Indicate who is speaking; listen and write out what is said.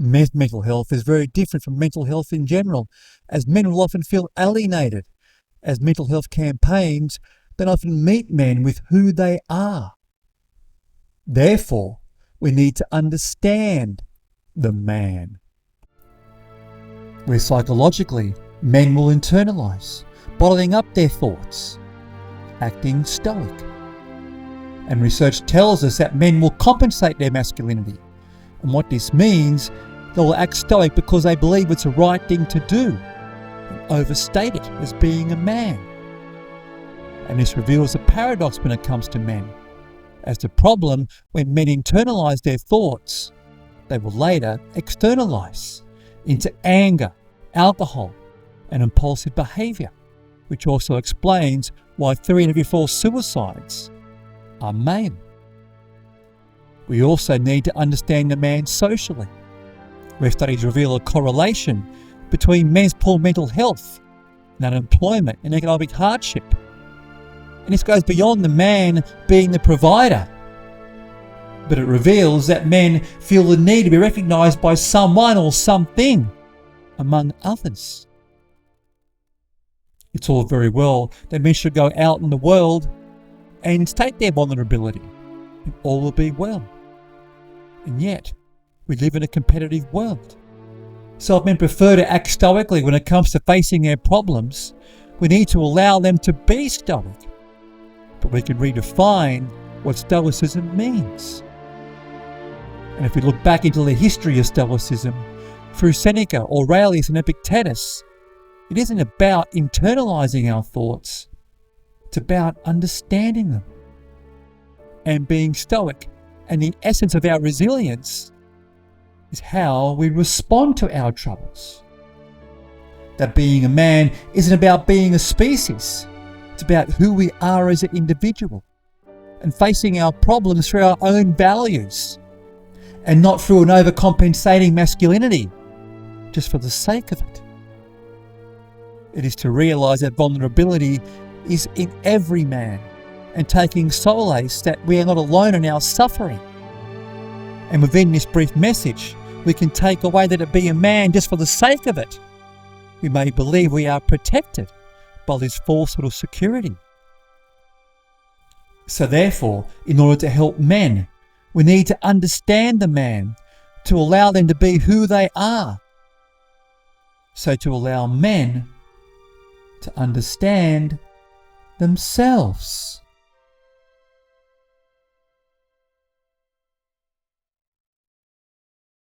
Speaker 1: Men's mental health is very different from mental health in general, as men will often feel alienated, as mental health campaigns then often meet men with who they are. Therefore, we need to understand the man. Where psychologically, men will internalise, bottling up their thoughts, acting stoic. And research tells us that men will compensate their masculinity. And what this means, they will act stoic because they believe it's the right thing to do and overstate it as being a man. And this reveals a paradox when it comes to men. As the problem, when men internalise their thoughts, they will later externalise into anger, alcohol, and impulsive behaviour, which also explains why 3 in every 4 suicides are male. We also need to understand the man socially, where studies reveal a correlation between men's poor mental health and unemployment and economic hardship. And this goes beyond the man being the provider, but it reveals that men feel the need to be recognised by someone or something, among others. It's all very well that men should go out in the world and state their vulnerability, and all will be well. And yet, we live in a competitive world. So if men prefer to act stoically when it comes to facing their problems, we need to allow them to be stoic. But we can redefine what stoicism means. And if we look back into the history of stoicism, through Seneca, Aurelius and Epictetus, it isn't about internalising our thoughts, it's about understanding them. And being stoic, and the essence of our resilience, is how we respond to our troubles. That being a man isn't about being a species, it's about who we are as an individual, and facing our problems through our own values, and not through an overcompensating masculinity, just for the sake of it. It is to realise that vulnerability is in every man, and taking solace that we are not alone in our suffering. And within this brief message, we can take away that to be a man just for the sake of it, we may believe we are protected by this false sort of security. So therefore, in order to help men, we need to understand the man, to allow them to be who they are. So to allow men to understand themselves.